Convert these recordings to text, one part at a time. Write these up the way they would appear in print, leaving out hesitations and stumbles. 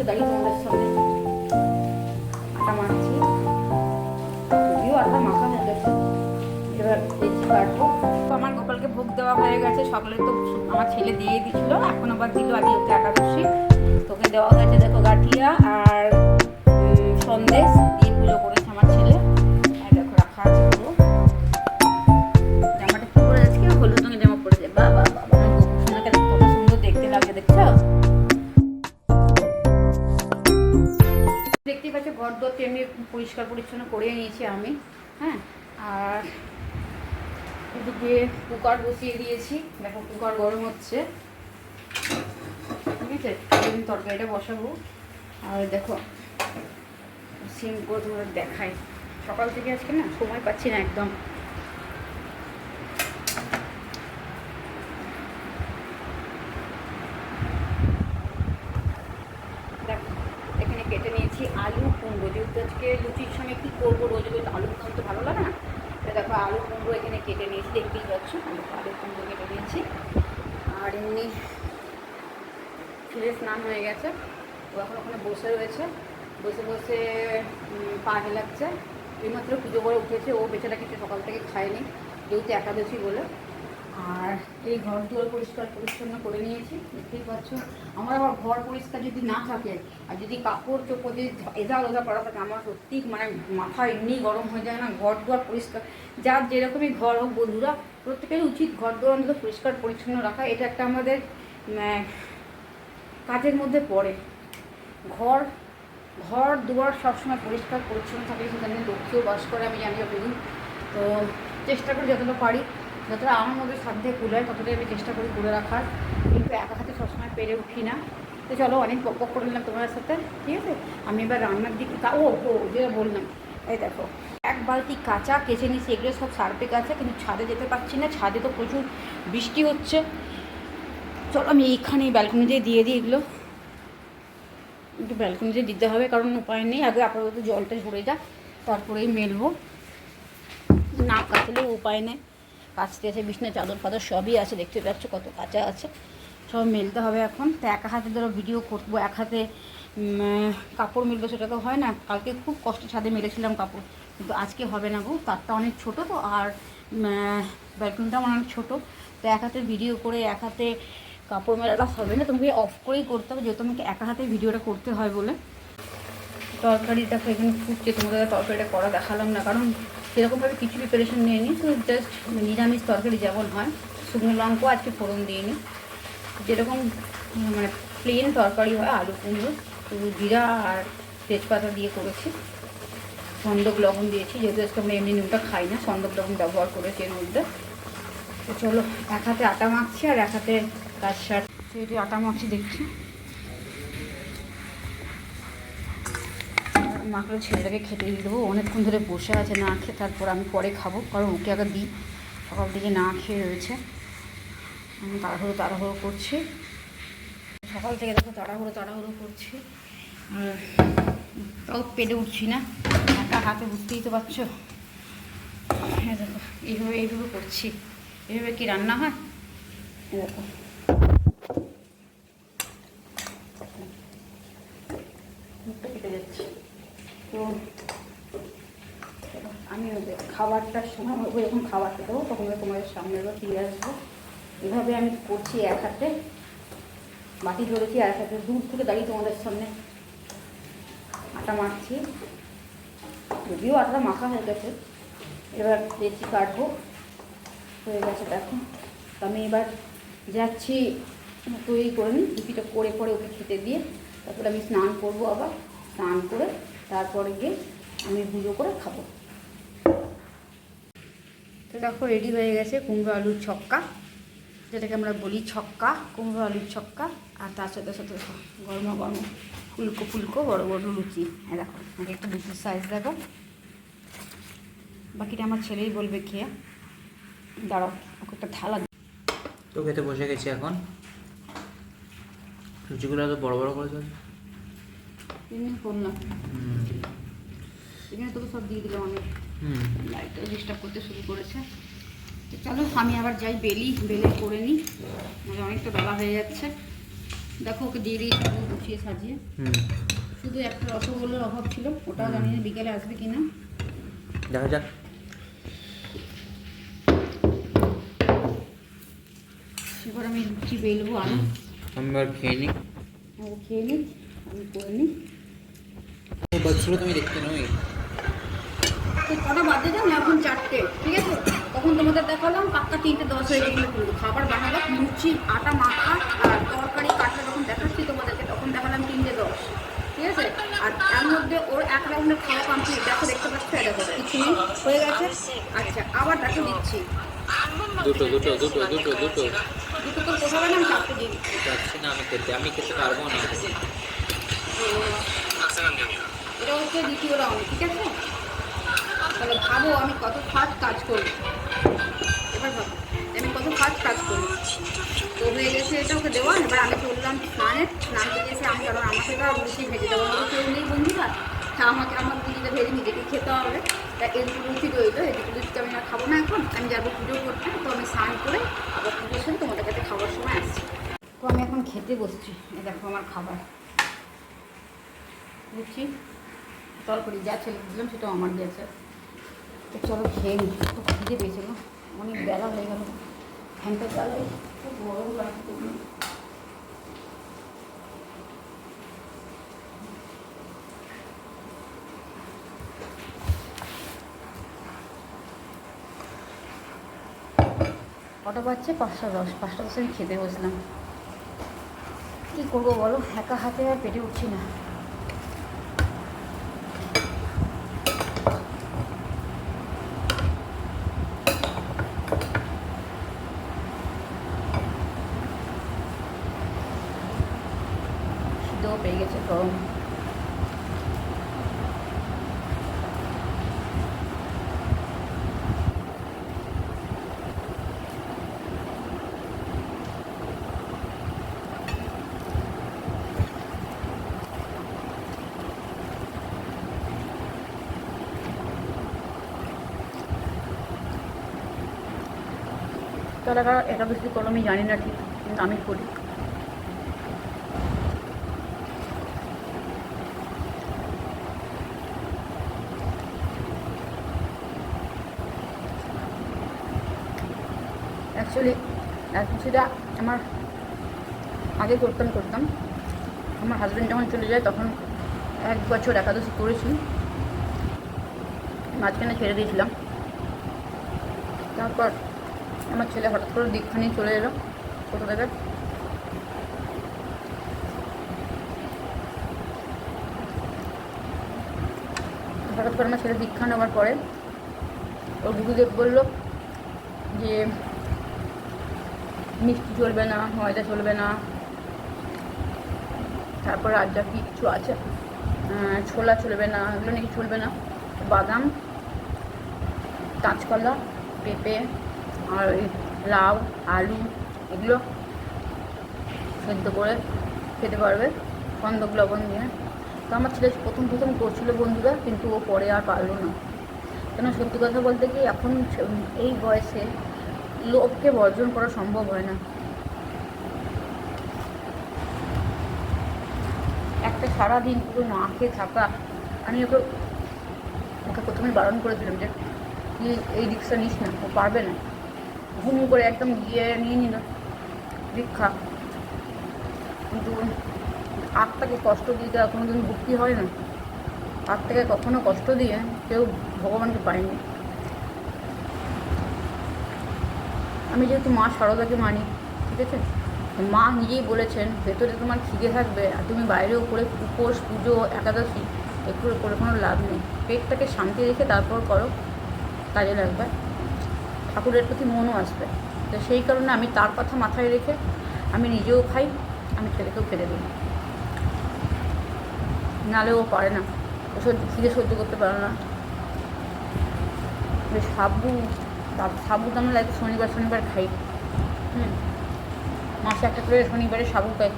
থেকে দাঁড়িয়ে তোমাদের সামনে আটা মাখছি। যদিও আটা মাখা হয়ে গেছে, এবার বেশি কাটবো। তো আমার গোপালকে ভোগ দেওয়া হয়ে গেছে। সকালে তো আমার ছেলে দিয়ে দিয়েছিল, এখন আবার দিল। আজকে ওকে একাদশী, তোকে দেওয়া হয়েছে দেখো গাঠিয়া আর সন্দেশ দিয়ে পুজো করেছে আমার ছেলে। দেখো রাখা আছে পুরো। জামাটা কি পরে আজকে হলুদ রঙের জামা পরেছে। বাবা বাবা, আমার গোপুসোনাকে কত সুন্দর দেখতে লাগে, দেখছো? দেখতেই পাচ্ছ ঘর দোর এমনি পরিষ্কার পরিচ্ছন্ন করে নিয়েছি আমি। হ্যাঁ, আর এদিকে কুকার বসিয়ে দিয়েছি। দেখো কুকার গরম হচ্ছে, ঠিক আছে? এদিন তরকারিটা বসাবো। আর দেখো সিম করে তোমাদের দেখাই। সকাল থেকে আজকে না সময় পাচ্ছি না একদম। দেখো এখানে কেটে নিয়েছি আলু কুমড়ো, যেহেতু আজকে লুচির সঙ্গে কী করবো, রোজ রোজ আলু কুমড়ো তো ভালো লাগে না। তো দেখো আলু কুমড়ো এখানে কেটে নিয়েছি, দেখতেই পাচ্ছ আলু কুমড়ো কেটে নিয়েছি। আর এমনি ছেলে স্নান হয়ে গেছে, ও এখন ওখানে বসে রয়েছে, বসে বসে পা হেলাচ্ছে। এইমাত্র পুজো করে উঠেছে, ও বেচারা কিছু সকাল থেকে খায়নি, যেহেতু একাদশী বলে। আর এই ঘর দুয়ার পরিষ্কার পরিচ্ছন্ন করে নিয়েছি, দেখতেই পাচ্ছ। আমার আবার ঘর পরিষ্কার যদি না থাকে আর যদি কাপড় চোপড় যদি এধার ওধা করা থাকে, আমার সত্যি মানে মাথা এমনি গরম হয়ে যায় না। ঘর দুয়ার পরিষ্কার, যার যেরকমই ঘর হোক বন্ধুরা, প্রত্যেকেরই উচিত ঘর দুয়ার অন্তত পরিষ্কার পরিচ্ছন্ন রাখা। এটা একটা আমাদের কাজের মধ্যে পড়ে। ঘর ঘর দুয়ার সবসময় পরিষ্কার পরিচ্ছন্ন থাকে, সেখানে লক্ষ্মীও বাস করে, আমি জানি যতদিন। তো চেষ্টা করি যতটা পারি, যতটা আমার মধ্যে সাধ্যে কুলায় ততটাই আমি চেষ্টা করি করে রাখার, কিন্তু একা হাতে সবসময় পেরে উঠি না। তো চলো, অনেক বক করে নিলাম তোমার সাথে, ঠিক আছে? আমি এবার রান্নার দিকে যেটা বললাম, এই দেখো এক বালতি কাঁচা কেচে নিয়েছি, এগুলো সব সার্ফে কাঁচা, কিন্তু ছাদে যেতে পারছি না, ছাদে তো প্রচুর বৃষ্টি হচ্ছে। চলো আমি এইখানে ব্যালকনিতে দিয়ে দিই এগুলো, একটু ব্যালকনিতে দিতে হবে, কারণ উপায় নেই। আগে আপাতত জলটা ঝরে যাক, তারপরেই মেলবো, না কাচলেও উপায় নেই। কাচতে আছে, বিছনা চাদর ফাদর সবই আছে, দেখতে পাচ্ছ কত কাঁচা আছে, সব মেলতে হবে এখন। তো এক হাতে ধরো ভিডিও করবো, এক হাতে কাপড় মেলবো, সেটা তো হয় না। কালকে খুব কষ্ট ছাদে মেলেছিলাম কাপড়, কিন্তু আজকে হবে না গো, তারটা অনেক ছোটো তো, আর ব্যালকনিটাও অনেক ছোটো। তো এক হাতে ভিডিও করে এক হাতে কাপড় মেলাটা হবে না, তোমাকে অফ করেই করতে হবে, যেহেতু আমাকে একা হাতে ভিডিওটা করতে হয় বলে। তরকারি দেখো এখানে ফুটছে, তোমাদের তরকারিটা করা দেখালাম না, কারণ সেরকমভাবে কিছু প্রিপারেশন নিইনি, শুধু জাস্ট নিরামিষ তরকারি যেমন হয়, শুকনো লঙ্কাও আজকে ফোড়ন দিইনি, যেরকম মানে প্লেন তরকারি হয় আলু কুমড়ো, শুধু জিরা আর তেজপাতা দিয়ে করেছি। সন্দক লবণ দিয়েছি, যেহেতু আজকে আমরা এমনি নুনটা খাই না, সন্দক লবণ ব্যবহার করেছি এর মধ্যে। তো চলো, এক হাতে আটা মাখছি আর এক হাতে কাজ সার, সেটি আটা মাখছি দেখছি। মাখলে ছেলেটাকে খেতে দিয়ে দেবো, অনেকক্ষণ ধরে বসে আছে না খেয়ে, তারপর আমি পরে খাবো, কারণ ওকে আগে দিই, সকাল থেকে না খেয়ে রয়েছে। আমি তাড়াহুড়ো করছি, সকাল থেকে দেখো তাড়াহুড়ো করছি, তাও পেরে উঠছি না, একা হাতে, বুঝতেই তো পারছো। হ্যাঁ দেখো এইভাবে করছি, এইভাবে কি রান্না হয় দেখো। মুখটা কেটে যাচ্ছে। তো আমি খাবারটার সময় যখন খাবারটা দেবো তখন তোমাদের সামনে ফিরে আসবো। এভাবে আমি করছি, এক হাতে বাটি ধরেছি আর এক হাতে দূর থেকে দাঁড়িয়ে তোমাদের সামনে আটা মাখছি। যদিও আটা মাখা হয়ে গেছে, এবার বেশি কাটবো, হয়ে গেছে দেখো। তো আমি এবার যাচ্ছি তৈরি করে নিই, রুটিটা করে পরে ওকে খেতে দিয়ে তারপরে আমি স্নান করবো, আবার স্নান করে তারপরে গিয়ে আমি পুজো করে খাবো। তো দেখো রেডি হয়ে গেছে কুমড়ো আলুর ছক্কা, যেটাকে আমরা বলি ছক্কা, কুমড়ো আলুর ছক্কা। আর তার সাথে সাথে গরম গরম ফুলকো বড় বড় লুচি। হ্যাঁ দেখো, আমাকে একটা লুচির সাইজ দেখো, বাকিটা আমার ছেলেই বলবে খেয়ে। দাঁড়াও ওকে একটা থালা। তো খেতে বসে গেছি এখন। লুচিগুলো তো বড় বড় করে এমনি করলাম, এখানে তোকে সব দিয়ে দিলাম আমি। লাইটটা ডিস্টার্ব করতে শুরু করেছে। চলো আমি আবার যাই, বেলে করে নিই, অনেকটা বেলা হয়ে যাচ্ছে। দেখো ওকে দিয়ে দিয়েছি পুরো গুছিয়ে সাজিয়ে। হুম, শুধু একটা রসগোল্লার অভাব ছিল, ওটাও জানি না বিকেলে আসবে কিনা। দেখা যাক। এবার আমি লুচি বেলবো আলু। আমি এবার খেয়ে নিই। ও খেয়ে নিই, আমি করে নিই। বাচ্চাগুলো তুমি দেখতে নই। তো কটা বাজে যাও না, এখন 4টে, ঠিক আছে? তখন তোমাদের দেখালাম পাক্কা 3:10 হয়ে গেছিলো। কিন্তু খাবার বানাবো, লুচি আটা মাখা আর তরকারি কাটলে যখন দেখাচ্ছি তোমাদেরকে, তখন দেখালাম 3:10, ঠিক আছে? আর তার মধ্যে ওর এক রাউন্ডের খাওয়া কমপ্লিট। দেখো, দেখতে পাচ্ছ, দেখো কিছু নেই, হয়ে গেছে। আচ্ছা, আবার দেখো দিচ্ছি। দুটো দুটো দুটো দুটো দুটো দুটো তো কোথাও না, আমি 4টে দিয়ে দিচ্ছি। যাচ্ছি না আমি খেতে পারবো না। এটা হচ্ছে দ্বিতীয় রাউন্ড, ঠিক আছে? তাহলে ভাবো আমি কত ফাস্ট কাজ করি। এবার ভাবো আমি কত ফাস্ট কাজ করি। তো হয়ে গেছে এটা ওকে দেওয়া। এবার আমি চললাম স্নান থেকে এসে আমি, কারণ আমাকে তো লুচি ভেজে দেবো, আমাকে কেউ নেই বন্ধুরা। তা আমাকে আমার লুচিটা ভেজে নিজেকে খেতে হবে। তা এদিকে লুচি রইলো, এদিকে লুচিটা আমি আর খাবো না। এখন আমি যাবো পুজো করতে। তো আমি স্নান করে আবার পুজোর সাথে তোমাদের কাছে খাবার সময় আসছি। তো আমি এখন খেতে বসছি। দেখো আমার খাবার, লুচি তরকারি যা ছেলে দিলাম সেটাও আমার দিয়েছে। তো চলো খেয়ে নিই, তো খিদে পেয়েছিল, অনেক বেলা হয়ে গেল। ফ্যানটা চালাই, খুব গরম লাগছে। কটা বাজছে? 5:10। 5:10 আমি খেতে বসলাম। কী করবো বলো, একা হাতে আর পেটে উঠছি না। খিদেও পেয়ে গেছে, গরম। তারা একাদশী করো আমি জানি না ঠিক, কিন্তু আমি করি। অ্যাকচুয়ালি একাদশীটা আমার আগে করতাম। আমার হাজব্যান্ড যখন চলে যায় তখন 1 বছর একাদশী করেছি, মাঝখানে ছেড়ে দিয়েছিলাম। তারপর আমার ছেলে হঠাৎ করে দীক্ষা নিয়ে চলে এলো কোথা থেকে। হঠাৎ করে আমার ছেলে দীক্ষা নেওয়ার পরে ওর গুরুদেব বলল যে মিষ্টি চলবে না, ময়দা চলবে না, তারপর আর যা কিচ্ছু আছে, ছোলা চলবে না, এগুলো নাকি চলবে না। বাদাম, কাঁচকলা, পেঁপে আর ওই লাউ, আলু, এগুলো সেদ্ধ করে খেতে পারবে গন্ধক লবণ দিয়ে। তো আমার ছেলে প্রথম করছিল বন্ধুরা, কিন্তু ও পরে আর পারলো না। কেন, সত্যি কথা বলতে কি, এখন এই বয়সে লোভকে বর্জন করা সম্ভব হয় না। একটা সারাদিন পুরো না খেয়ে থাকা। আমি ওকে প্রথমে বারণ করেছিলাম যে তুই এই রিক্সা নিস না, ও পারবে না। ঘুম করে একদম গিয়ে নিয়ে নিল দীক্ষা। কিন্তু আত্মাকে কষ্ট দিতে কোনো দিন ভক্তি হয় না। আত্মাকে কখনো কষ্ট দিয়ে কেউ ভগবানকে পায়নি। আমি যেহেতু মা শারদাকে মানি, ঠিক আছে, মা নিজেই বলেছেন ভেতরে তোমার খিদে থাকবে আর তুমি বাইরেও করে উপোস, পুজো, একাদশী এগুলো করে কোনো লাভ নেই। পেটটাকে শান্তি রেখে তারপর করো, কাজে লাগবে, ঠাকুরের প্রতি মনও আসবে। তো সেই কারণে আমি তার কথা মাথায় রেখে আমি নিজেও খাই, আমি ছেলেকেও খেতে দিই। নাহলে ও পারে না, ও খিদে সহ্য করতে পারে না। সাবু আমরা লাগে শনিবার খাই। মাসে একটা করে শনিবারে সাবু খাই।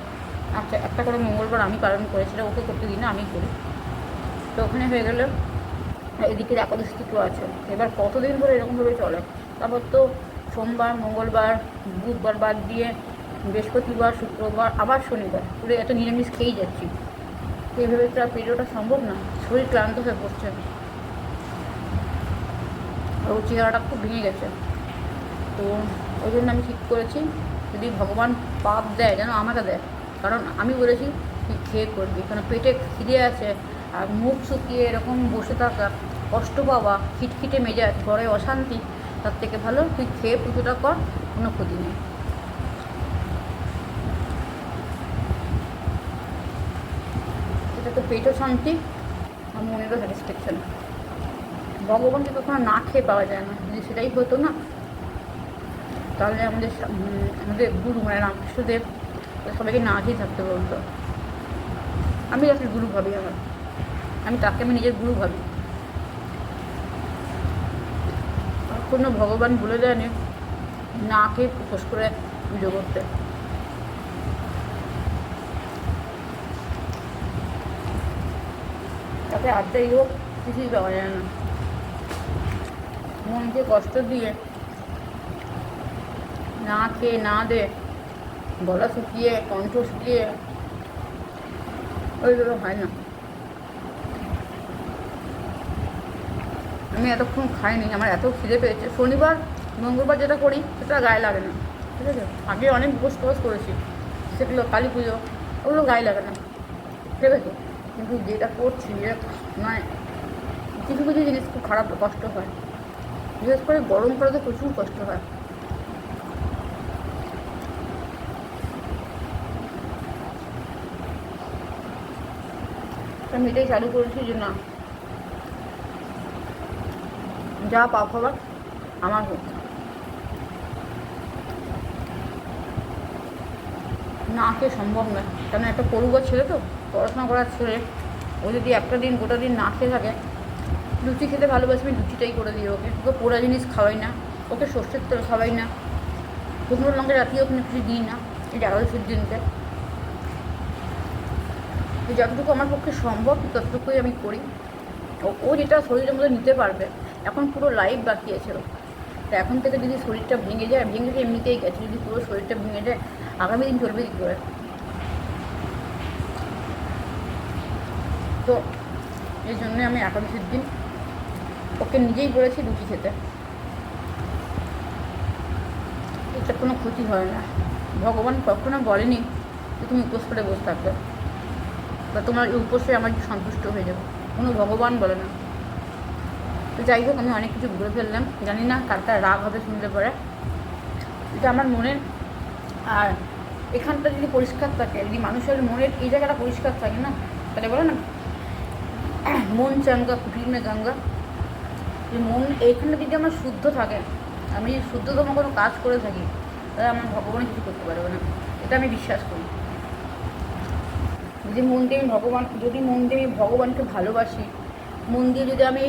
আচ্ছা, একটা করে মঙ্গলবার আমি পালন করি, সেটা ওকে করতে দিই না, আমি করি। তো ওখানে হয়ে গেলে এদিকের একাদশী কিছু আছে। এবার কতদিন ধরে এরকমভাবে চলে। তারপর তো সোমবার, মঙ্গলবার, বুধবার বাদ দিয়ে বৃহস্পতিবার, শুক্রবার, আবার শনিবার পুরো এত নিরামিষ খেয়েই যাচ্ছি। এইভাবে তো আর পেরোটা সম্ভব না, শরীর ক্লান্ত হয়ে পড়ছে। আর চেহারাটা খুব ভেঙে গেছে। তো ওই জন্য আমি ঠিক করেছি, যদি ভগবান পাপ দেয় যেন আমাকে দেয়। কারণ আমি বলেছি তুই খেয়ে করবি, কারণ পেটে খিদে আছে আর মুখ শুকিয়ে এরকম বসে থাকা, কষ্ট পাওয়া, খিটখিটে মেজাজ, ঘরে অশান্তি, তার থেকে ভালো তুই খেয়ে পুজোটা কর, কোনো ক্ষতি নেই। এটা তো পেটও শান্তি আর মনেরও স্যাটিসফ্যাকশন। ভগবানকে কখনো না খেয়ে পাওয়া যায় না। যদি সেটাই হতো না, তাহলে আমাদের গুরু মানে রামকৃষ্ণদেব সবাইকে না খেয়ে থাকতে বলতো। আমি তাকে গুরু ভাবি, আমি তাকে আমি নিজের গুরু ভাবি। কোনো ভগবান বলে দেয়নি না খেয়ে উপোস করে পুজো করতে। তাতে আড্ডাই হোক, কিছুই পাওয়া যায় না। মনকে কষ্ট দিয়ে না খেয়ে না দে, গলা শুকিয়ে, কণ্ঠ শুকিয়ে, ওইগুলো হয় না। আমি এতক্ষণ খাইনি, আমার এত খিদে পেয়েছে। শনিবার মঙ্গলবার যেটা করি সেটা গায়ে লাগে না, ঠিক আছে। আগে অনেক উপোস টুপোস করেছি, সেগুলো কালী পুজো, ওগুলো গায়ে লাগে না, ঠিক আছে। কিন্তু যেটা করছি মানে কিছু কিছু জিনিস খুব খারাপ, কষ্ট হয়। বিশেষ করে গরম করাতে প্রচুর কষ্ট হয়। আমি এটাই চালু করেছি যে না, যা পাপ হবার আমার হোক, না খেয়ে সম্ভব নয়। কারণ একটা পড়ুয়া ছেলে তো, পড়াশোনা করার ছেলে, ও যদি একটা দিন গোটা দিন না খেয়ে থাকে, লুচি খেতে ভালোবাসি, আমি লুচিটাই করে দিই ওকে। ওকে পোড়া জিনিস খাওয়াই না, ওকে সর্ষের তেল খাওয়াই না, শুকনো লঙ্কা জাতীয় ওখানে কিছু দিই না এই 11 দিনকে। যতটুকু আমার পক্ষে সম্ভব ততটুকুই আমি করি। ও যেটা শরীরের মধ্যে নিতে পারবে, এখন পুরো লাইফ বাকি আছে। তো এখন থেকে যদি শরীরটা ভেঙে যায়, ভেঙে যায় এমনিতেই গেছে, যদি পুরো শরীরটা ভেঙে যায় আগামী দিন চলবে কী করে? তো এই জন্যে আমি 11 দিন ওকে নিজেই বলেছি লুচি খেতে। এটা কোনো ক্ষতি হয় না। ভগবান কখনো বলেনি যে তুমি উপোস করে বসে থাকবে বা তোমার এই উপোসে আমার সন্তুষ্ট হয়ে যাবে, কোনো ভগবান বলে না। তো যাই হোক, আমি অনেক কিছু বলে ফেললাম, জানি না কার কার রাগ হবে শুনলে পরে, এটা আমার মনের। আর এখানটা যদি পরিষ্কার থাকে, যদি মানুষের মনের এই জায়গাটা পরিষ্কার থাকে না, তাহলে বলে না মন চাঙ্গা কুটির মে গঙ্গা। যে মন এইখানে যদি আমার শুদ্ধ থাকে, আমি শুদ্ধতম কোনো কাজ করে থাকি, তাহলে আমার ভগবান কিছু করতে পারবে না, এটা আমি বিশ্বাস করি। যদি মন দিয়ে আমি ভগবানকে ভালোবাসি, মন দিয়ে যদি আমি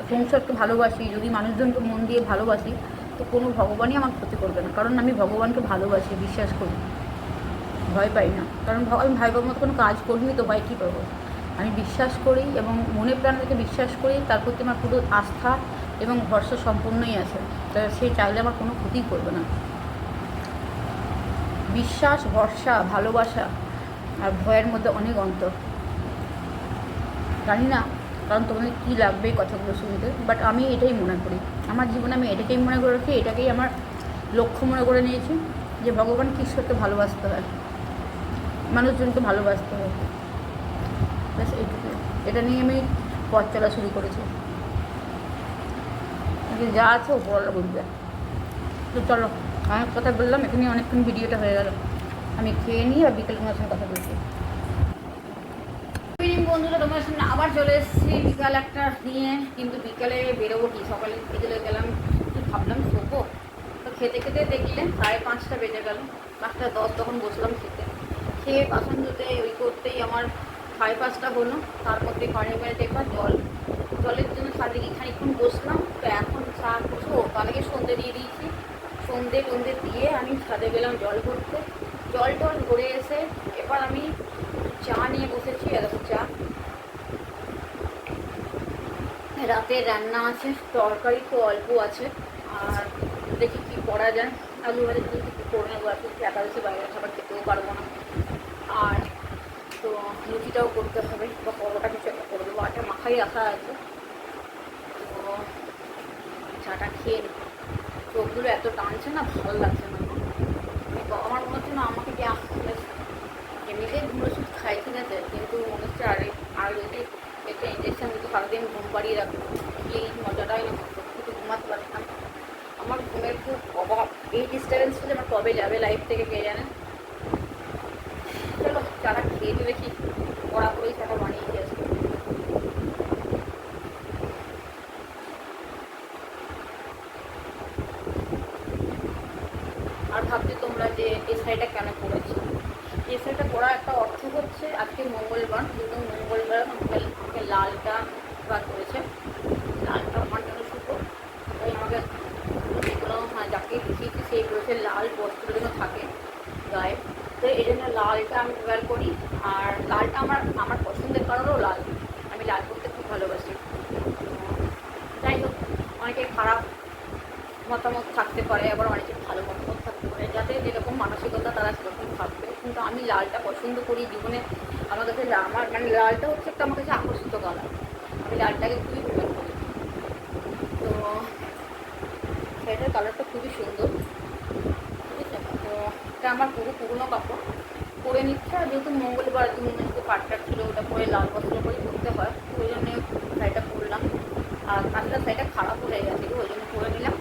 সংসারকে ভালোবাসি, যদি মানুষজনকে মন দিয়ে ভালোবাসি, তো কোনো ভগবানই আমার ক্ষতি করবে না। কারণ আমি ভগবানকে ভালোবাসি, বিশ্বাস করি, ভয় পাই না। কারণ আমি ভাইবার মতো কোনো কাজ করিনি, তো ভয় কী করবো? আমি বিশ্বাস করি এবং মনে প্রাণ থেকে বিশ্বাস করি, তার প্রতি আমার পুরো আস্থা এবং ভরসা সম্পূর্ণই আছে। তা সে চাইলে আমার কোনো ক্ষতিই করবে না। বিশ্বাস, ভরসা, ভালোবাসা আর ভয়ের মধ্যে অনেক অন্তর। জানি না কারণ তোমাদের কী লাগবে এই কথাগুলো শুনতে, বাট আমি এটাই মনে করি। আমার জীবনে আমি এটাকেই মনে করে রাখি, এটাকেই আমার লক্ষ্য মনে করে নিয়েছি যে ভগবান ঈশ্বরকে ভালোবাসতে হয়, মানুষজনকে ভালোবাসতে হয়, ব্যাস এইটুকু। এটা নিয়ে আমি পথ চলা শুরু করেছি। যা আছে ওপরওয়ালা বুঝবে। তো চলো, অনেক কথা বললাম, এখানে অনেকক্ষণ ভিডিওটা হয়ে গেল। আমি খেয়ে নিই আর বিকেলে তোমার সঙ্গে কথা বলছি। বন্ধুরা, তোমার সামনে আবার চলে এসেছি বিকাল একটা নিয়ে। কিন্তু বিকালে বেরোবো কি, সকালে বিকেলে গেলাম, ভাবলাম শোবো। তো খেতে খেতে দেখলে 5:30 বেজে গেল, 5:10 তখন বসলাম খেতে। খেয়ে বাসন ধুতে ওই করতেই আমার 5:30 হলো। তার মধ্যে পানি মেরে দেখলাম জলের জন্য ছাদে গিয়ে খানিক্ষণ বসলাম। তো এখন চা করবো, তার আগে সন্ধে দিয়ে দিয়েছি। সন্ধে দিয়ে আমি ছাদে গেলাম জল ভরতে। জল টল ভরে এসে এবার আমি চা নিয়ে বসেছি। এরকম চা, রাতের রান্না আছে, তরকারি তো অল্প আছে, আর দেখি কি করা যায়। আলু ভাজা করে নেবো, এখন একাদশী বাইরের খাবার খেতেও পারবো না। আর তো লুচিটাও করতে হবে বা পরোটা কিছু একটা করে দেবো, আটা মাখাই রাখা আছে। তো চাটা খেয়ে নিই, চোখগুলো এত টানছে না, ভালো লাগছে না। আমার মনে হচ্ছে না আমাকে কি আসলে এমনিতেই ঘুম ওষুধ খাই, ঠিক আছে, কিন্তু মনে হচ্ছে আর যদি একটা ইঞ্জেকশন দিতে সারাদিন ঘুম পাড়িয়ে রাখবো, এই মজাটাই না, কিন্তু ঘুমাতে পারি না। আমার ঘুমের খুব অভাব, এই ডিস্টার্বেন্স হলে আমার কবে যাবে লাইফ থেকে কে জানে। চলো চাটা খেয়ে দিয়ে দেখি, পড়া করেই চাটা বানিয়ে দিয়ে আসবো। আর ভাবছি তোমরা যে এসআইটা কেন করেছি, এসআইটা করার একটা অর্থ হচ্ছে আজকে মঙ্গলবার, কিন্তু মঙ্গলবার আমাকে লালটা বার করেছে, লালটা আমার জন্য শুভ। তাই আমাকে যেগুলো যাকে দেখিয়েছি সেই বলেছে লাল বস্ত্র যেন থাকে গায়ে, তো এই জন্য লালটা আমি ব্যবহার করি। আর লালটা আমার পছন্দের কারণেও লাল, আমি লাল করতে খুব ভালোবাসি। যাই হোক, অনেকে খারাপ মতামত থাকতে পারে, আবার অনেকের ভালো মতামত থাকতে পারে, যাদের যেরকম মানসিকতা তারা সেরকম থাকবে, কিন্তু আমি লালটা পছন্দ করি জীবনে। আমার কাছে আমার মানে লালটা হচ্ছে একটা আমার কাছে আকর্ষিত কালার, আমি লালটাকে খুবই প্রেফার করি। তো সেটার কালারটা খুবই সুন্দর, ঠিক আছে। তো এটা আমার পুরোনো কাপড় পরে নিচ্ছে, আর যেহেতু মঙ্গলবার দিন একটু পাটটা ছিল, ওটা পরে লাল বস্ত্র করে করতে হয়, তো ওই জন্য শাড়িটা পরলাম। আর আসলে শাড়িটা খারাপ হয়ে গেছে, ওই জন্য পরে নিলাম।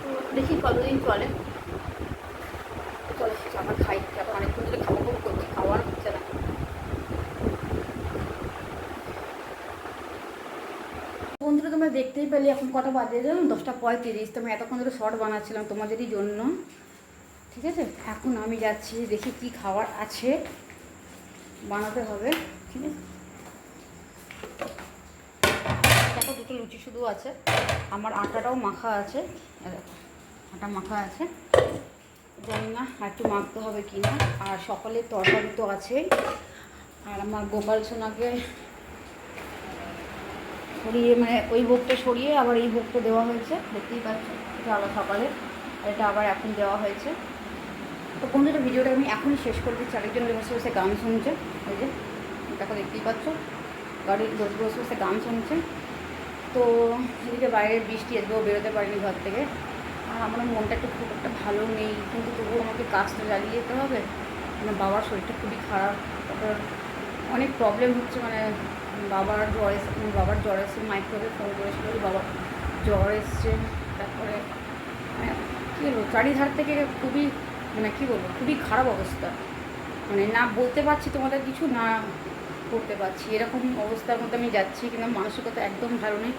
তো দেখি কতদিন চলে। চলে চাপা খাই, চাপা অনেকক্ষণ ধরে খাবো খাবো করছি, খাওয়ার হচ্ছে না। বন্ধুরা তোমরা দেখতেই পেলে এখন কটা বাজে জানো, 10:35। তো আমি এতক্ষণ ধরে শর্ট বানাচ্ছিলাম তোমাদেরই জন্য, ঠিক আছে। এখন আমি যাচ্ছি দেখি কি খাবার আছে, বানাতে হবে, ঠিক আছে। দেখো দুটো লুচি শুধু আছে, আমার আটাটাও মাখা আছে, আটা মাখা আছে, জানি না আর একটু মাখতে হবে কি না। আর সকালের তরকারি তো আছেই, আর আমার গোপাল সোনাকে সরিয়ে মানে ওই ভোগটা সরিয়ে আবার এই ভোগটা দেওয়া হয়েছে, দেখতেই পাচ্ছ, এটা আবার সকালে, আর এটা আবার এখন দেওয়া হয়েছে। তো বন্ধুরা ভিডিওটা আমি এখনই শেষ করে দিচ্ছি, আরেকজন বসে বসে গান শুনছে, ওই যে দেখো দেখতেই পাচ্ছ, গাড়ির বসে বসে বসে গান শুনছে। তো এদিকে বাইরের বৃষ্টি, এদিকেও বেরোতে পারিনি ঘর থেকে। আর আমার মনটা একটু খুব একটা ভালো নেই, কিন্তু তবুও আমাকে কাজটা চালিয়ে যেতে হবে, মানে বাবার শরীরটা খুবই খারাপ, তারপর অনেক প্রবলেম হচ্ছে, মানে বাবার জ্বর এসছে, মাইক্রোওয়েভে ফোন করেছিল বাবার জ্বর এসছে। তারপরে মানে কী বলবো, চারিধার থেকে খুবই মানে কী বলবো, খুবই খারাপ অবস্থা, মানে না বলতে পারছি তোমাদের কিছু, না করতে পারছি, এরকম অবস্থার মধ্যে আমি যাচ্ছি। কিন্তু মানসিকতা একদম ভালো নেই,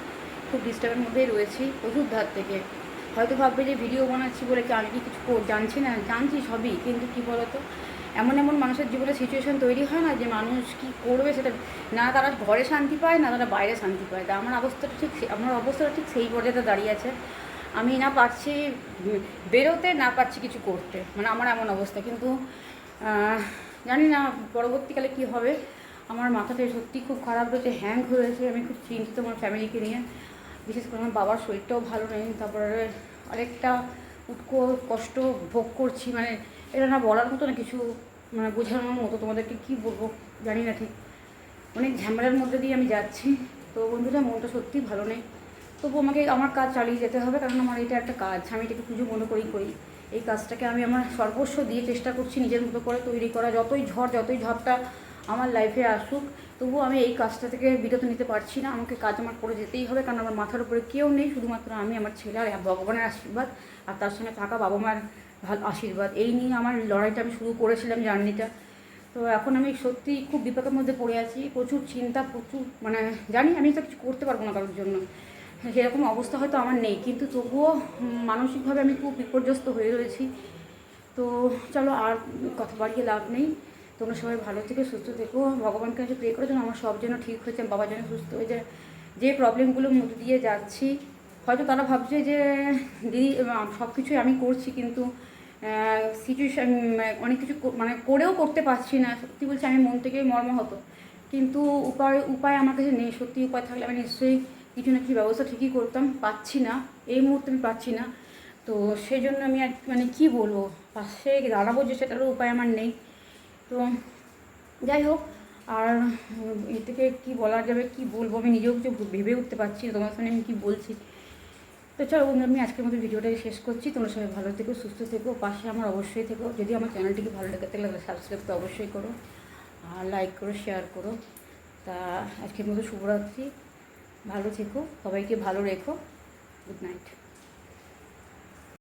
খুব ডিস্টার্বের মধ্যেই রয়েছি প্রচুর ধার থেকে। হয়তো ভাববে যে ভিডিও বানাচ্ছি বলে কি আমি কি কিছু জানছি না, জানছি সবই, কিন্তু কী বলতো, এমন এমন মানুষের জীবনে সিচুয়েশান তৈরি হয় না যে মানুষ কী করবে সেটা, না তারা ঘরে শান্তি পায়, না তারা বাইরে শান্তি পায়। তা আমার অবস্থাটা ঠিক সেই পর্যায়ে দাঁড়িয়ে আছে, আমি না পারছি বেরোতে, না পারছি কিছু করতে, মানে আমার এমন অবস্থা। কিন্তু জানি না পরবর্তীকালে কী হবে। আমার মাথাটা সত্যি খুব খারাপ রয়েছে, হ্যাং হয়েছে, আমি খুব চিন্তিত আমার ফ্যামিলিকে নিয়ে, বিশেষ করে আমার বাবার শরীরটাও ভালো নেই। তারপরে আরেকটা উটকো কষ্ট ভোগ করছি, মানে এটা না বলার মতো না কিছু, মানে বোঝানোর মতো তোমাদেরকে কী বলবো জানি না ঠিক, অনেক ঝামেলার মধ্যে দিয়ে আমি যাচ্ছি। তো বন্ধুরা মনটা সত্যিই ভালো নেই, তবু আমাকে আমার কাজ চালিয়ে যেতে হবে, কারণ আমার এটা একটা কাজ, আমি এটাকে পুজো মনে করি এই কাজটাকে আমি আমার সর্বস্ব দিয়ে চেষ্টা করছি নিজের মতো করে তৈরি করা। যতই ঝড়টা আমার লাইফে আসুক, তবুও আমি এই কাজটা থেকে বিরত নিতে পারছি না, আমাকে কাজ আমার করে যেতেই হবে, কারণ আমার মাথার উপরে কেউ নেই, শুধুমাত্র আমি, আমার ছেলে আর ভগবানের আশীর্বাদ, আর তার সঙ্গে থাকা বাবা মার ভালো আশীর্বাদ, এই নিয়ে আমার লড়াইটা আমি শুরু করেছিলাম, জার্নিটা। তো এখন আমি সত্যি খুব বিপাকের মধ্যে পড়ে আছি, প্রচুর চিন্তা, প্রচুর মানে জানি আমি তো কিছু করতে পারবো না কারোর জন্য, সেরকম অবস্থা হয়তো আমার নেই, কিন্তু তবুও মানসিকভাবে আমি খুব বিপর্যস্ত হয়ে রয়েছি। তো চলো আর কথা বাড়িয়ে লাভ নেই, তোমরা সবাই ভালো থেকে সুস্থ থেকো, ভগবানকে কাছে প্রে করে যেন আমার সব যেন ঠিক হয়েছে, বাবার জন্য সুস্থ হয়ে যায়। যে প্রবলেমগুলোর মধ্যে দিয়ে যাচ্ছি, হয়তো তারা ভাবছে যে দিদি সব কিছুই আমি করছি, কিন্তু সিচুয়েশান অনেক কিছু মানে করেও করতে পারছি না, সত্যি বলছি আমি মন থেকেই মর্মাহত, কিন্তু উপায় আমার কাছে নেই। সত্যি উপায় থাকলে আমি নিশ্চয়ই কিছু না কিছু ব্যবস্থা ঠিকই করতাম, পাচ্ছি না, এই মুহূর্তে আমি পাচ্ছি না। তো সেই জন্য আমি আর মানে কী বলবো, পাশে দাঁড়াবো যে সেটারও উপায় আমার নেই। তো যাই হোক, আর এ থেকে কী বলা যাবে, কী বলবো, আমি নিজেও কিছু ভেবে উঠতে পারছি না তোমার সামনে আমি কী বলছি। তো চলো বন্ধু, আমি আজকের মতো ভিডিওটাকে শেষ করছি। তোমরা সবাই ভালো থেকো, সুস্থ থেকো, পাশে আমার অবশ্যই থেকো। যদি আমার চ্যানেলটিকে ভালো লেগে থাকলে সাবস্ক্রাইব তো অবশ্যই করো, আর লাইক করো, শেয়ার করো। তা আজকের মতো শুভরাত্রি, ভালো থেকো, সবাইকে ভালো রেখো। Good night.